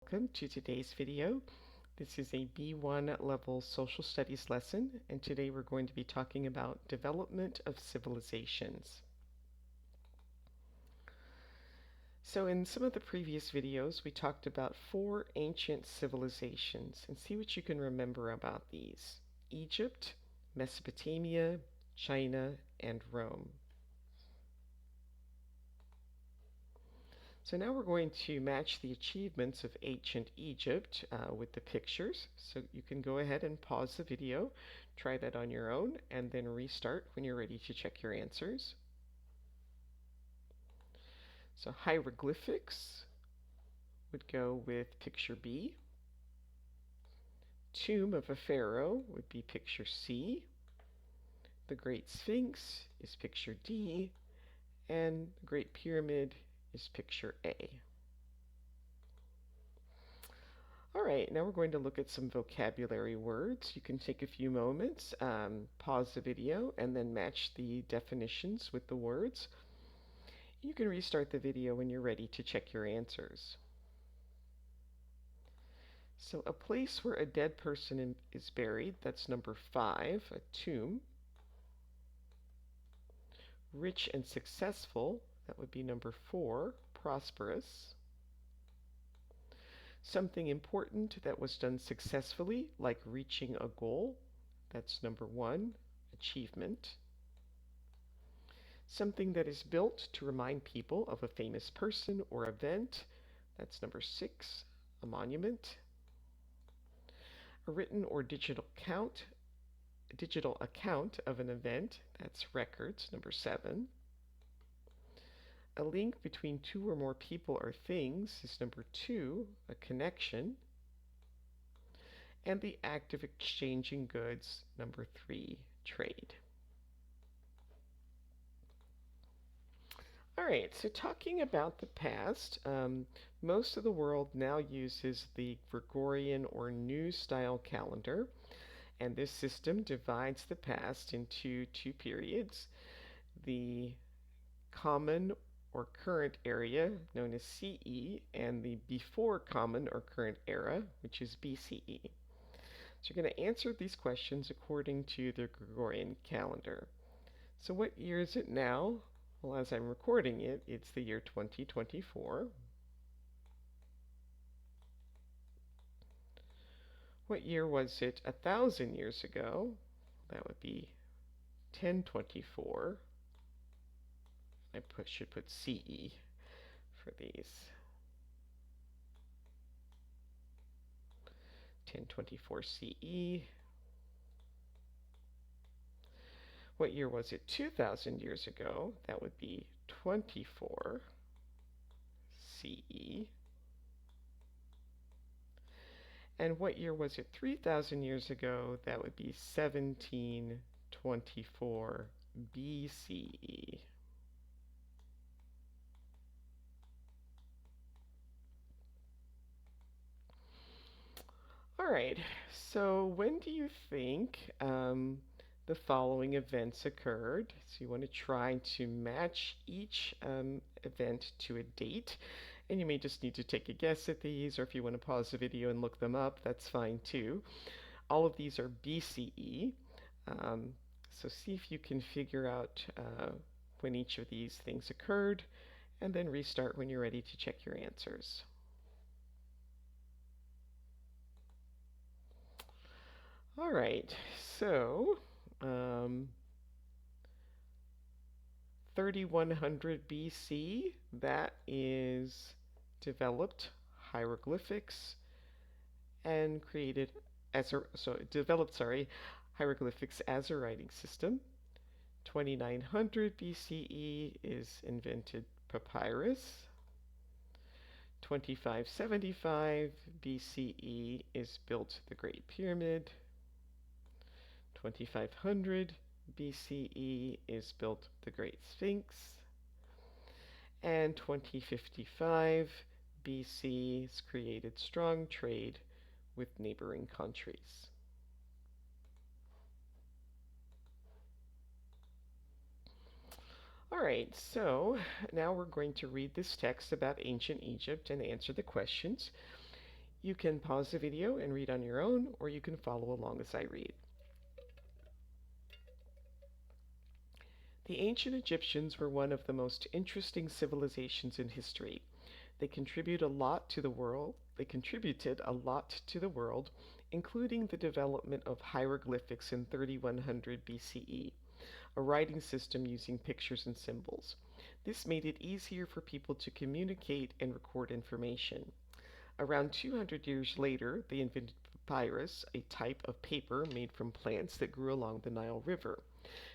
Welcome to today's video. This is a B1 level social studies lesson, and today we're going to be talking about development of civilizations. So in some of the previous videos, we talked about 4 ancient civilizations, and see what you can remember about these: Egypt, Mesopotamia, China, and Rome. So now we're going to match the achievements of ancient Egypt with the pictures. So you can go ahead and pause the video, try that on your own, and then restart when you're ready to check your answers. So hieroglyphics would go with picture B. Tomb of a pharaoh would be picture C. The Great Sphinx is picture D. And the Great Pyramid is picture A. Alright, now we're going to look at some vocabulary words. You can take a few moments, pause the video, and then match the definitions with the words. You can restart the video when you're ready to check your answers. So a place where a dead person is buried, that's number 5, a tomb. Rich and successful, that would be number 4, prosperous. Something important that was done successfully, like reaching a goal, that's number 1, achievement. Something that is built to remind people of a famous person or event, that's number 6, a monument. A written or digital account of an event, that's records, number 7. A link between 2 or more people or things is number 2, a connection. And the act of exchanging goods, number 3, trade. Alright, so talking about the past, most of the world now uses the Gregorian or New Style calendar, and this system divides the past into 2 periods: the Common or Current Era, known as CE, and the Before Common or Current Era, which is BCE. So you're going to answer these questions according to the Gregorian calendar. So what year is it now? Well, as I'm recording it, it's the year 2024. What year was it 1,000 years ago? That would be 1024. I should put CE for these. 1024 CE. What year was it 2,000 years ago? That would be 24 CE. And what year was it 3,000 years ago? That would be 1724 BCE. All right, so when do you think the following events occurred? So you want to try to match each event to a date, and you may just need to take a guess at these, or if you want to pause the video and look them up, that's fine too. All of these are BCE, so see if you can figure out when each of these things occurred, and then restart when you're ready to check your answers. All right, so 3100 BC, that is developed hieroglyphics and created as a, hieroglyphics as a writing system. 2900 BCE is invented papyrus. 2575 BCE is built the Great Pyramid. 2500 BCE is built the Great Sphinx. And 2055 BC is created strong trade with neighboring countries. Alright, so now we're going to read this text about ancient Egypt and answer the questions. You can pause the video and read on your own, or you can follow along as I read. The ancient Egyptians were one of the most interesting civilizations in history. They contribute a lot to the world. They contributed a lot to the world, including the development of hieroglyphics in 3100 BCE, a writing system using pictures and symbols. This made it easier for people to communicate and record information. Around 200 years later, they invented papyrus, a type of paper made from plants that grew along the Nile River.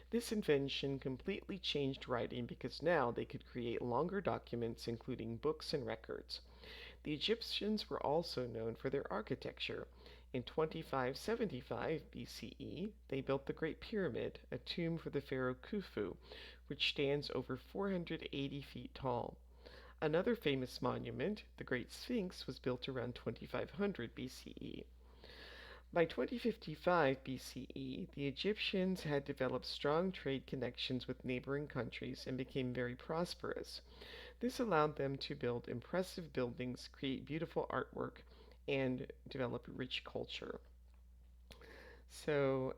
This invention completely changed writing because now they could create longer documents, including books and records. The Egyptians were also known for their architecture. In 2575 BCE, they built the Great Pyramid, a tomb for the pharaoh Khufu, which stands over 480 feet tall. Another famous monument, the Great Sphinx, was built around 2500 BCE. By 2055 BCE, the Egyptians had developed strong trade connections with neighboring countries and became very prosperous. This allowed them to build impressive buildings, create beautiful artwork, and develop rich culture. So,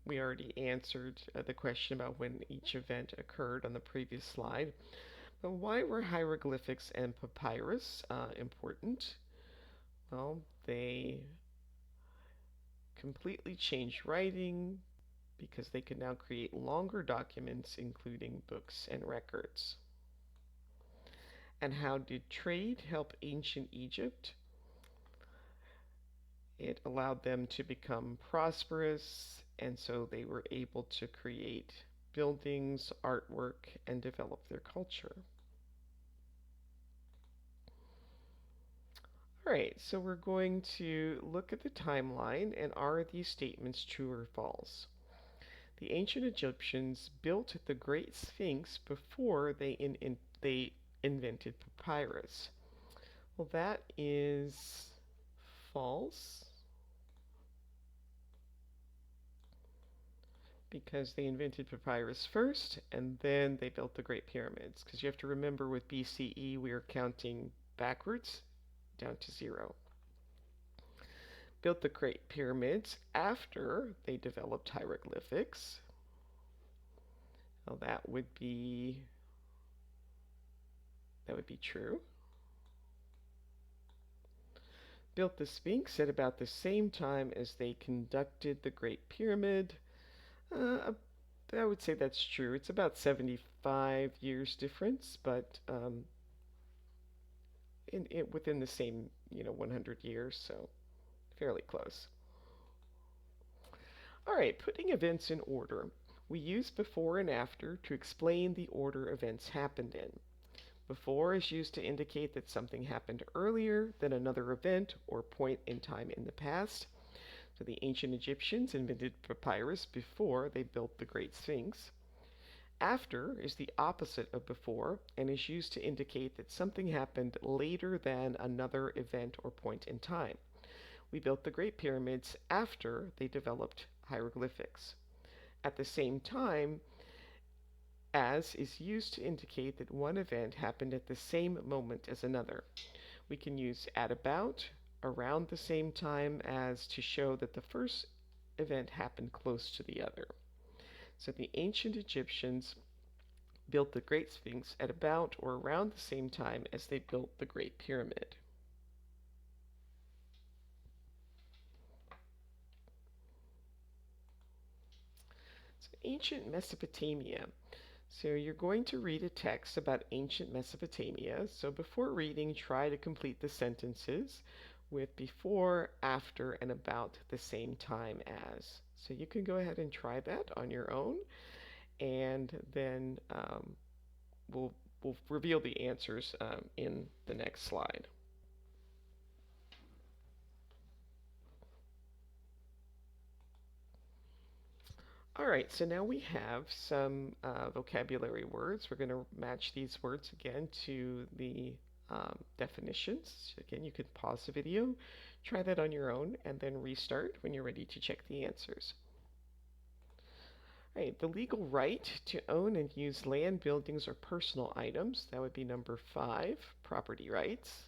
we already answered the question about when each event occurred on the previous slide. But why were hieroglyphics and papyrus important? Well, they completely changed writing because they could now create longer documents, including books and records. And how did trade help ancient Egypt? It allowed them to become prosperous, and so they were able to create buildings, artwork, and develop their culture. All right, so we're going to look at the timeline, and are these statements true or false? The ancient Egyptians built the Great Sphinx before they invented papyrus. Well, that is false because they invented papyrus first and then they built the Great Pyramids. Because you have to remember with BCE, we are counting backwards down to 0. Built the Great Pyramids after they developed hieroglyphics. Well, that would be true. Built the Sphinx at about the same time as they conducted the Great Pyramid. I would say that's true. It's about 75 years difference, but within the same 100 years, so fairly close. All right, putting events in order. We use before and after to explain the order events happened in. Before is used to indicate that something happened earlier than another event or point in time in the past. So the ancient Egyptians invented papyrus before they built the Great Sphinx. After is the opposite of before and is used to indicate that something happened later than another event or point in time. We built the Great Pyramids after they developed hieroglyphics. At the same time, as is used to indicate that one event happened at the same moment as another. We can use at about, around the same time as to show that the first event happened close to the other. So the ancient Egyptians built the Great Sphinx at about or around the same time as they built the Great Pyramid. So ancient Mesopotamia. So you're going to read a text about ancient Mesopotamia. So before reading, try to complete the sentences with before, after, and about the same time as. So you can go ahead and try that on your own, and then we'll reveal the answers in the next slide. All right, so now we have some vocabulary words. We're going to match these words again to the definitions. Again, you could pause the video, try that on your own, and then restart when you're ready to check the answers. All right, the legal right to own and use land, buildings, or personal items. That would be number 5, property rights.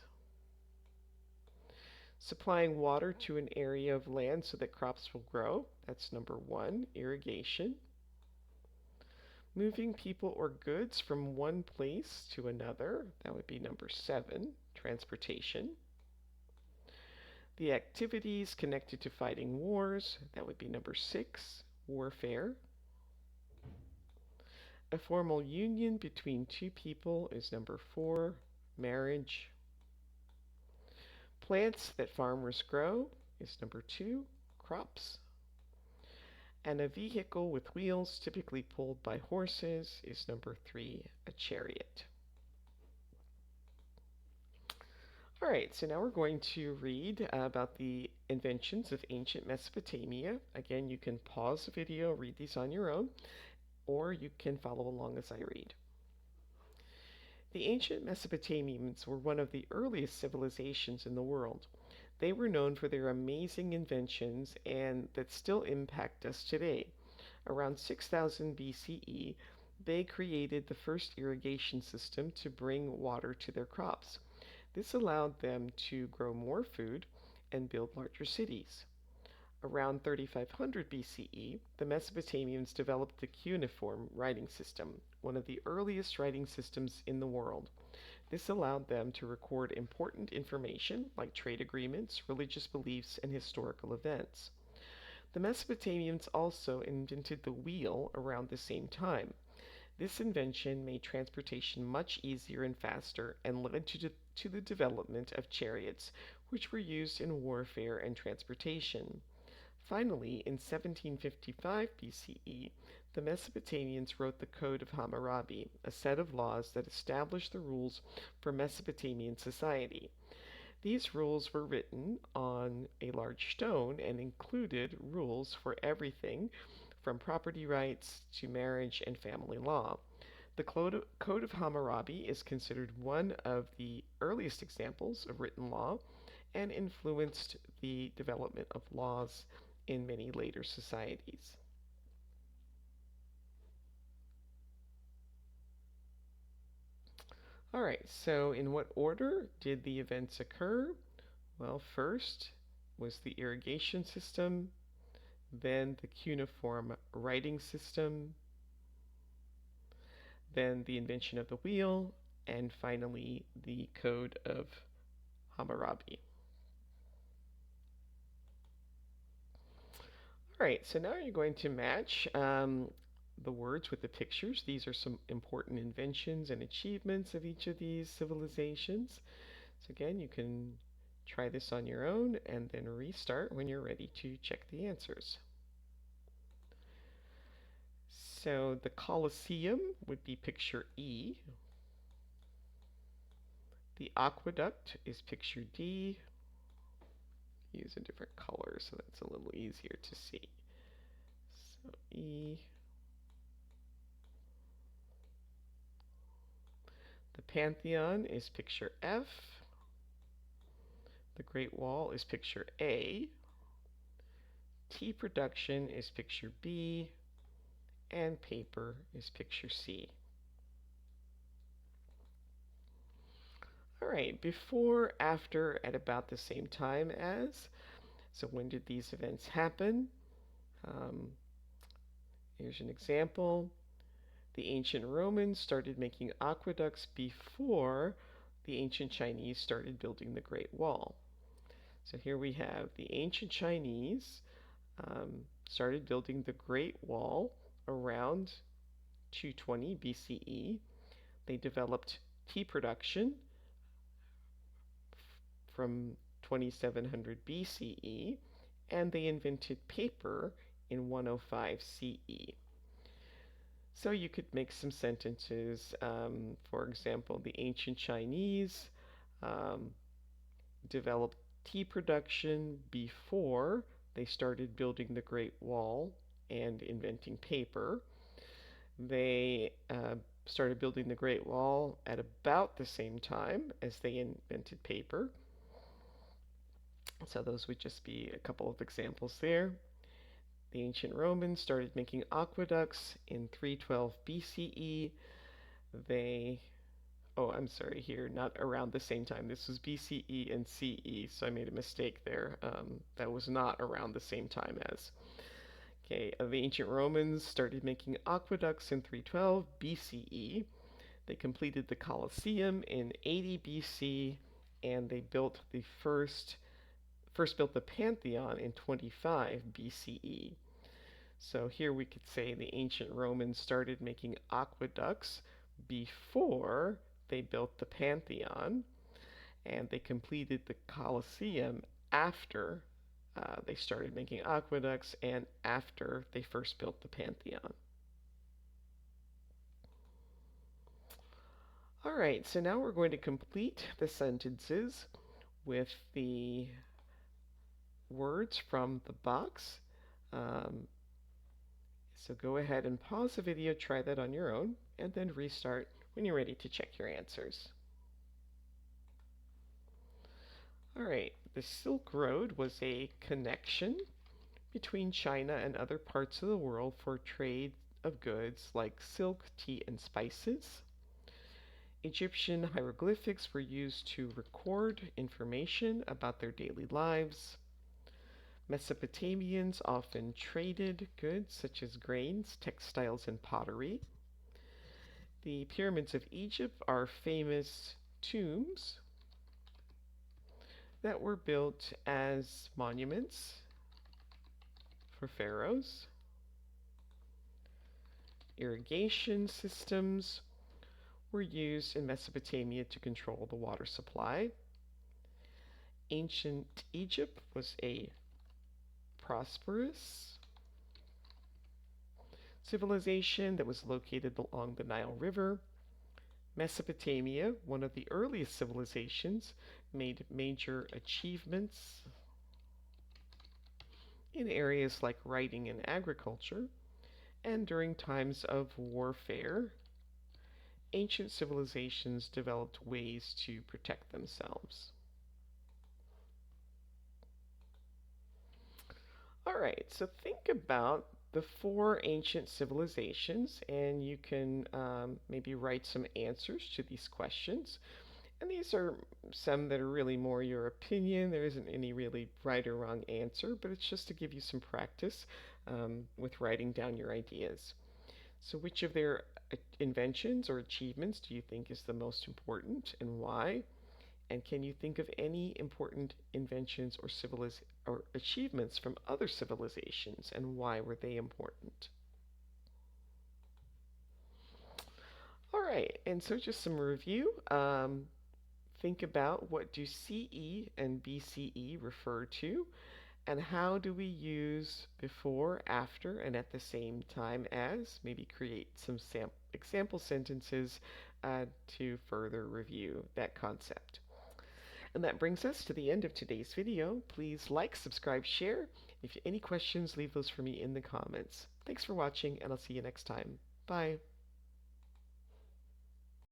Supplying water to an area of land so that crops will grow. That's number one, irrigation. Moving people or goods from one place to another. That would be number seven, transportation. The activities connected to fighting wars. That would be number six, warfare. A formal union between two people is number four, marriage. Plants that farmers grow is number two, crops. And a vehicle with wheels, typically pulled by horses, is number three, a chariot. All right, so now we're going to read about the inventions of ancient Mesopotamia. Again, you can pause the video, read these on your own, or you can follow along as I read. The ancient Mesopotamians were one of the earliest civilizations in the world. They were known for their amazing inventions and that still impact us today. Around 6000 BCE, they created the first irrigation system to bring water to their crops. This allowed them to grow more food and build larger cities. Around 3500 BCE, the Mesopotamians developed the cuneiform writing system, one of the earliest writing systems in the world. This allowed them to record important information like trade agreements, religious beliefs, and historical events. The Mesopotamians also invented the wheel around the same time. This invention made transportation much easier and faster and led to the development of chariots, which were used in warfare and transportation. Finally, in 1755 BCE, the Mesopotamians wrote the Code of Hammurabi, a set of laws that established the rules for Mesopotamian society. These rules were written on a large stone and included rules for everything from property rights to marriage and family law. The Code of Hammurabi is considered one of the earliest examples of written law and influenced the development of laws in many later societies. All right, so in what order did the events occur? Well, first was the irrigation system, then the cuneiform writing system, then the invention of the wheel, and finally the Code of Hammurabi. All right, so now you're going to match the words with the pictures. These are some important inventions and achievements of each of these civilizations. So again, you can try this on your own and then restart when you're ready to check the answers. So the Colosseum would be picture E. The aqueduct is picture D. Use a different color so that's a little easier to see. So E. The Pantheon is picture F. The Great Wall is picture A. Tea production is picture B. And paper is picture C. All right, before, after, at about the same time as. So when did these events happen? Here's an example. The ancient Romans started making aqueducts before the ancient Chinese started building the Great Wall. So here we have the ancient Chinese started building the Great Wall around 220 BCE. They developed tea production from 2700 BCE, and they invented paper in 105 CE. So you could make some sentences. For example, the ancient Chinese developed tea production before they started building the Great Wall and inventing paper. They started building the Great Wall at about the same time as they invented paper. So those would just be a couple of examples there. The ancient Romans started making aqueducts in 312 BCE. They Oh, I'm sorry here, not around the same time. This was BCE and CE, so I made a mistake there. That was not around the same time as. Okay, the ancient Romans started making aqueducts in 312 BCE. They completed the Colosseum in 80 BC, and they built the first built the Pantheon in 25 BCE. So here we could say the ancient Romans started making aqueducts before they built the Pantheon, and they completed the Colosseum after they started making aqueducts and after they first built the Pantheon. All right, so now we're going to complete the sentences with the words from the box. So go ahead and pause the video, try that on your own, and then restart when you're ready to check your answers. All right, the Silk Road was a connection between China and other parts of the world for trade of goods like silk, tea, and spices. Egyptian hieroglyphics were used to record information about their daily lives. Mesopotamians often traded goods such as grains, textiles, and pottery. The pyramids of Egypt are famous tombs that were built as monuments for pharaohs. Irrigation systems were used in Mesopotamia to control the water supply. Ancient Egypt was a prosperous civilization that was located along the Nile River. Mesopotamia, one of the earliest civilizations, made major achievements in areas like writing and agriculture, and during times of warfare, ancient civilizations developed ways to protect themselves. All right, so think about the four ancient civilizations, and you can maybe write some answers to these questions. And these are some that are really more your opinion. There isn't any really right or wrong answer, but it's just to give you some practice with writing down your ideas. So, which of their inventions or achievements do you think is the most important, and why? And can you think of any important inventions or achievements from other civilizations, and why were they important? All right, and so just some review. Think about, what do CE and BCE refer to, and how do we use before, after, and at the same time as? Maybe create some example sentences to further review that concept. And that brings us to the end of today's video. Please like, subscribe, share. If you have any questions, leave those for me in the comments. Thanks for watching, and I'll see you next time. Bye.